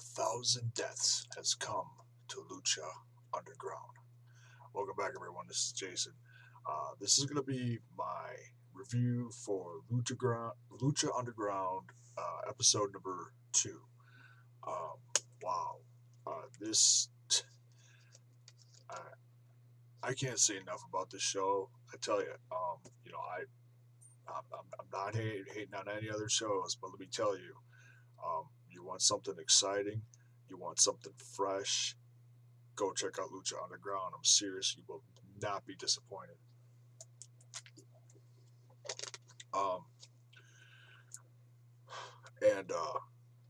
1,000 deaths has come to Lucha Underground. Welcome back, everyone. This is Jason. This is going to be my review for Lucha Underground episode number 2. Um, wow. This, I, I can't say enough about this show. I tell you, I'm not hating on any other shows, but let me tell you, you want something exciting, you want something fresh, go check out Lucha Underground. I'm serious, you will not be disappointed. Um, and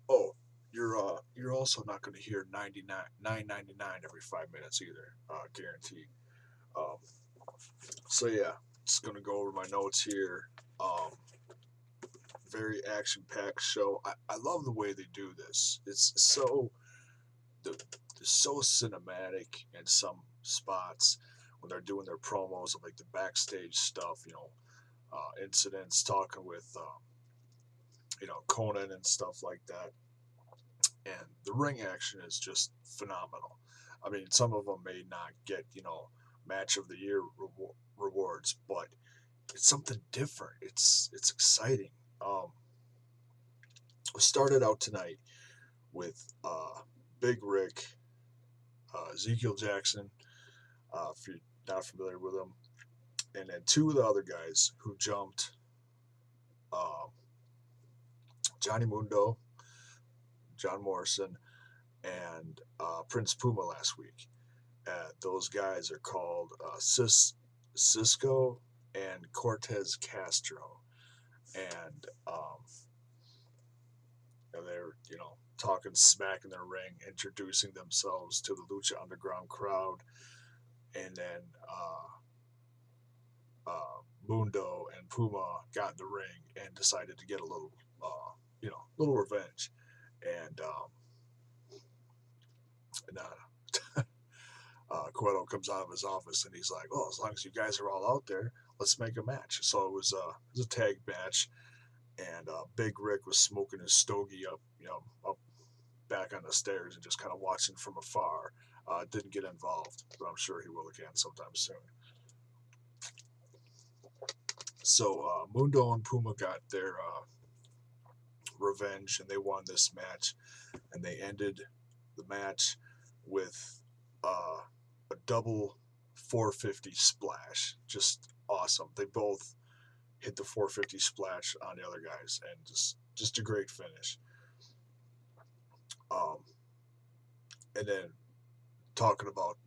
oh, you're also not going to hear 9.99 every 5 minutes either, guaranteed. Um, so yeah, just going to go over my notes here. Very action packed show. I love the way they do this. It's so cinematic in some spots when they're doing their promos of like the backstage stuff. Incidents, talking with Conan and stuff like that. And the ring action is just phenomenal. I mean, some of them may not get match of the year rewards, but it's something different. It's exciting. We started out tonight with Big Rick, Ezekiel Jackson, if you're not familiar with him, and then two of the other guys who jumped, uh, Johnny Mundo, John Morrison, and Prince Puma last week. Those guys are called Cisco and Cortez Castro, and they're talking smack in their ring, introducing themselves to the Lucha Underground crowd, and then Mundo and Puma got in the ring and decided to get a little, little revenge, and Cueto comes out of his office and he's like, "Oh, as long as you guys are all out there, let's make a match." So it was a tag match, and Big Rick was smoking his stogie up back on the stairs and just kind of watching from afar. Didn't get involved, but I'm sure he will again sometime soon. So Mundo and Puma got their revenge, and they won this match, and they ended the match with a double 450 splash. Just awesome. They both hit the 450 splash on the other guys, and just a great finish. Um, and then talking about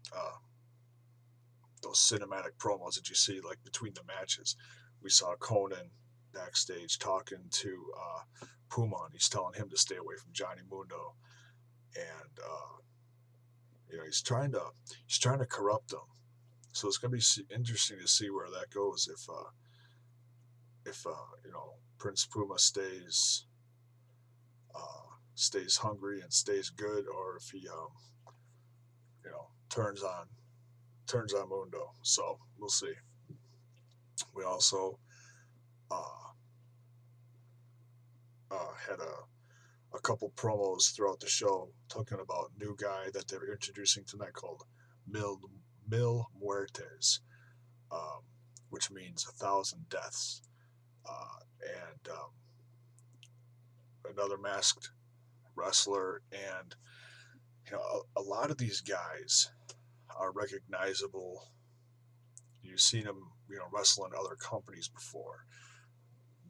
those cinematic promos that you see like between the matches, we saw Conan backstage talking to Puma, and he's telling him to stay away from Johnny Mundo, and he's trying to corrupt him. So it's going to be interesting to see where that goes if Prince Puma stays hungry and stays good, or if he turns on Mundo. So we'll see. We also had a couple promos throughout the show talking about a new guy that they're introducing tonight called Mil Muertes, which means 1,000 deaths, and another masked wrestler. And a lot of these guys are recognizable. You've seen them wrestle in other companies before.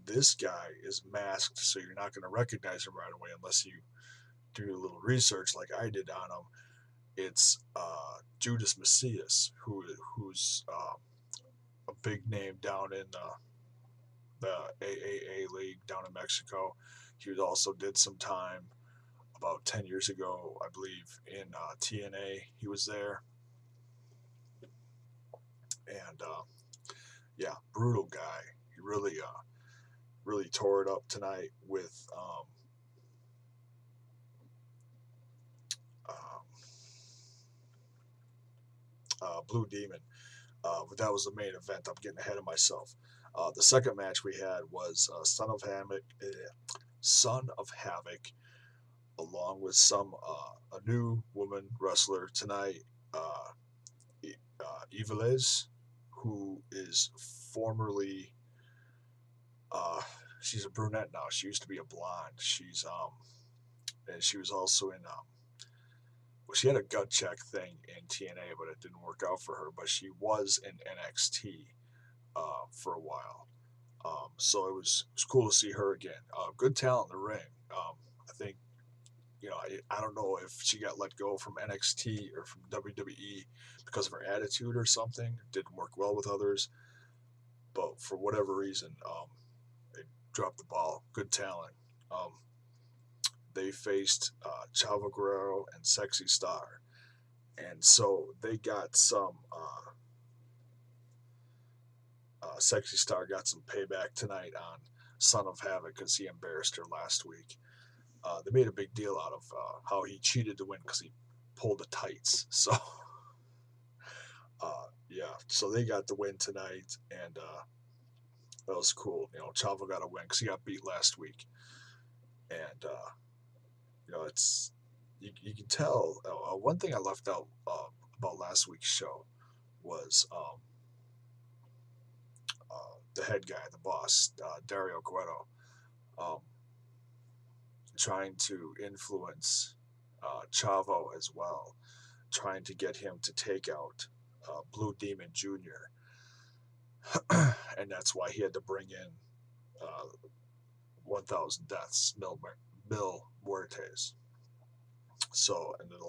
This guy is masked, so you're not going to recognize him right away unless you do a little research like I did on him. It's Judas Macias, who's a big name down in the AAA league down in Mexico. He also did some time about 10 years ago, I believe, in TNA. He was there. And yeah, brutal guy. He really tore it up tonight with Blue Demon. But that was the main event. I'm getting ahead of myself. The second match we had was Son of Havoc along with a new woman wrestler tonight, uh, Ivelez, who is formerly uh, she's a brunette now. She used to be a blonde. And she was also in well, she had a gut check thing in TNA, but it didn't work out for her. But she was in NXT for a while. So it was cool to see her again. Good talent in the ring. I think I don't know if she got let go from NXT or from WWE because of her attitude or something. Didn't work well with others, but for whatever reason, they dropped the ball. Good talent. Um, they faced Chavo Guerrero and Sexy Star, and so they got some. Sexy Star got some payback tonight on Son of Havoc because he embarrassed her last week. They made a big deal out of how he cheated to win because he pulled the tights. So, yeah, so they got the win tonight, and that was cool. Chavo got a win because he got beat last week, and it's you can tell. One thing I left out about last week's show was the head guy, the boss, Dario Cueto, um, trying to influence Chavo as well, trying to get him to take out Blue Demon Jr. And that's why he had to bring in 1,000 Deaths, Mil Muertes. So, and then the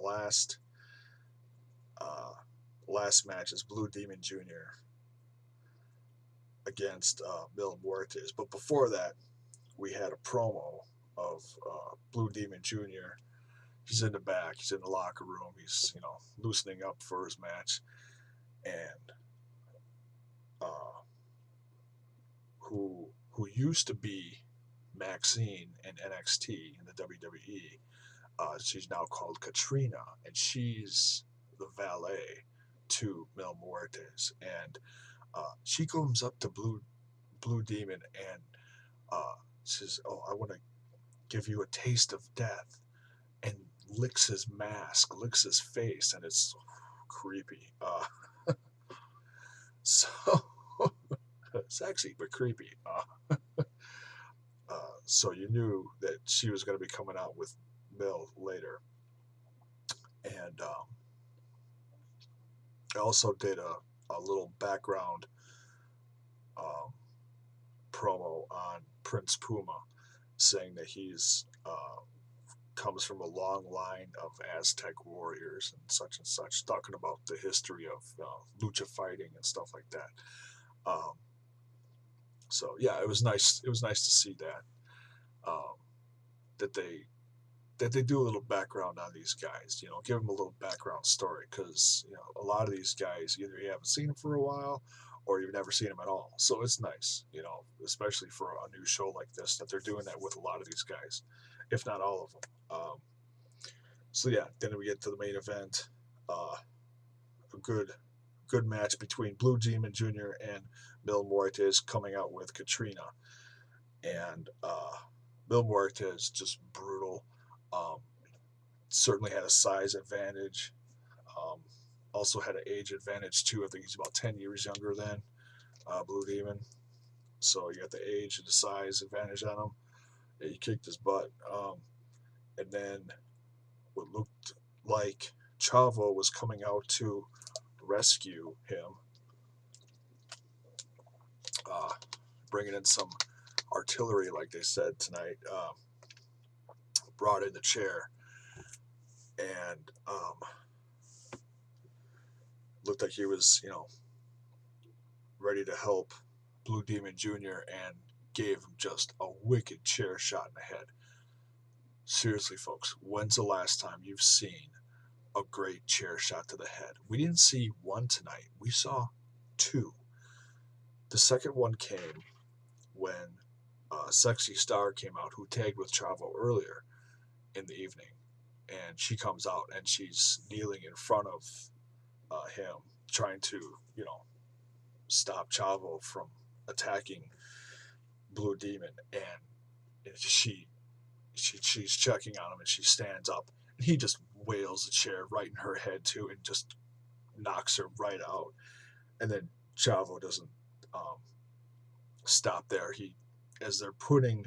last match is Blue Demon Jr. against Mil Muertes. But before that, we had a promo of Blue Demon Jr. He's in the back. He's in the locker room. He's loosening up for his match, and who used to be Maxine in NXT in the WWE. She's now called Katrina, and she's the valet to Mil Muertes, and she comes up to Blue Demon and says, "Oh, I want to give you a taste of death," and licks his mask, licks his face, and it's creepy. So sexy but creepy. So you knew that she was going to be coming out with Mil later, and I also did a little background um, promo on Prince Puma, saying that he's comes from a long line of Aztec warriors and such, talking about the history of lucha fighting and stuff like that. Um, so yeah, it was nice. It was nice to see that um, that they do a little background on these guys. Give them a little background story because a lot of these guys either you haven't seen them for a while or you've never seen them at all. So it's nice, especially for a new show like this, that they're doing that with a lot of these guys, if not all of them. So yeah, then we get to the main event. A good match between Blue Demon Jr. and Mil Muertes coming out with Katrina. And Mil Muertes just brutal. Um, Certainly had a size advantage. Um, Also had an age advantage too. I think he's about 10 years younger than Blue Demon. So you got the age and the size advantage on him. Yeah, he kicked his butt. And then what looked like Chavo was coming out to rescue him, uh, bringing in some artillery, like they said tonight. Brought in the chair, and looked like he was, ready to help Blue Demon Jr. and gave him just a wicked chair shot in the head. Seriously, folks, when's the last time you've seen a great chair shot to the head? We didn't see one tonight. We saw two. The second one came when Sexy Star came out, who tagged with Chavo earlier in the evening. And she comes out and she's kneeling in front of him, trying to, stop Chavo from attacking Blue Demon. And she she's checking on him, and she stands up, and he just wails a chair right in her head too, and just knocks her right out. And then Chavo doesn't um, stop there. As they're putting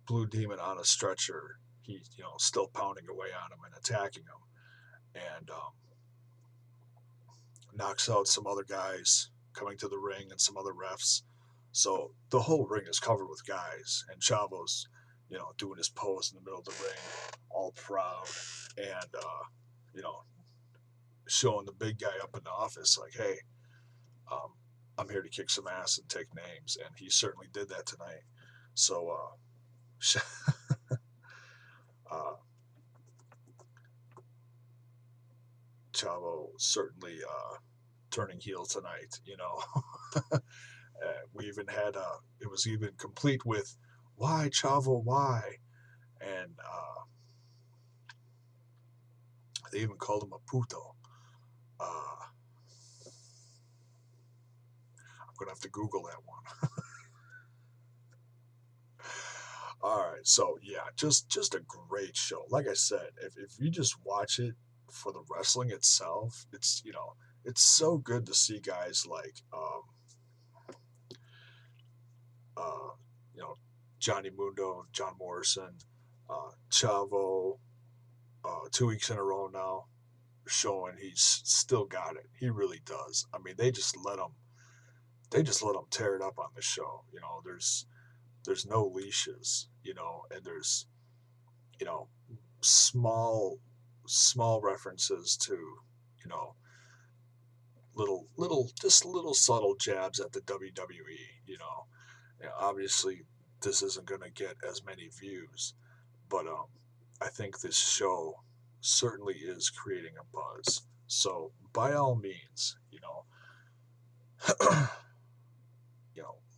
Blue Demon on a stretcher, he's still pounding away on him and attacking him, and knocks out some other guys coming to the ring and some other refs. So the whole ring is covered with guys, and Chavo's, doing his pose in the middle of the ring, all proud, and showing the big guy up in the office like, hey, um, I'm here to kick some ass and take names, and he certainly did that tonight. So uh, Chavo certainly turning heel tonight. We even had it was even complete with why Chavo, why, and they even called him a puto. I'm gonna have to Google that one. All right, so yeah, just a great show. Like I said, if you just watch it for the wrestling itself, it's so good to see guys like uh, you know Johnny Mundo, John Morrison, Chavo, 2 weeks in a row now, showing he's still got it. He really does. I mean, they just let him tear it up on the show. There's no leashes, and there's you know small references to you know little subtle jabs at the WWE. Obviously this isn't going to get as many views, but I think this show certainly is creating a buzz. So by all means,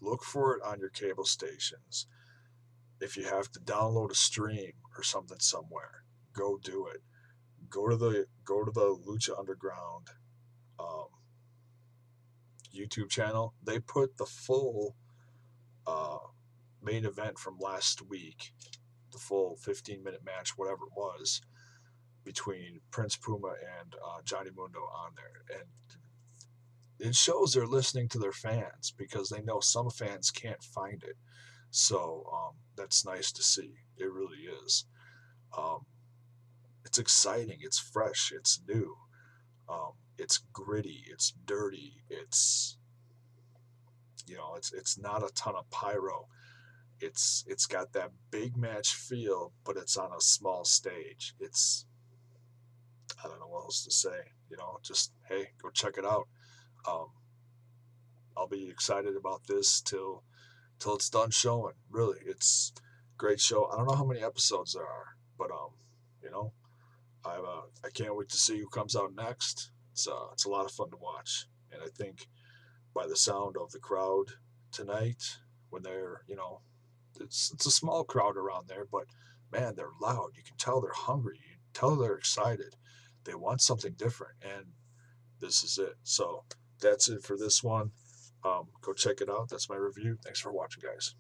look for it on your cable stations. If you have to download a stream or something somewhere, go do it. Go to the Lucha Underground um, YouTube channel. They put the full uh, main event from last week, the full 15-minute match, whatever it was, between Prince Puma and Johnny Mundo on there. And it shows they're listening to their fans because they know some fans can't find it. So that's nice to see. It really is. Um, it's exciting. It's fresh. It's new. It's gritty. It's dirty. It's not a ton of pyro. It's got that big match feel, but it's on a small stage. I don't know what else to say. Just hey, go check it out. Um, I'll be excited about this till it's done showing. Really, it's a great show. I don't know how many episodes there are, but you know, I can't wait to see who comes out next. It's a lot of fun to watch, and I think by the sound of the crowd tonight, when they're it's a small crowd around there, but man, they're loud. You can tell they're hungry. You can tell they're excited. They want something different, and this is it. So that's it for this one. Go check it out. That's my review. Thanks for watching, guys.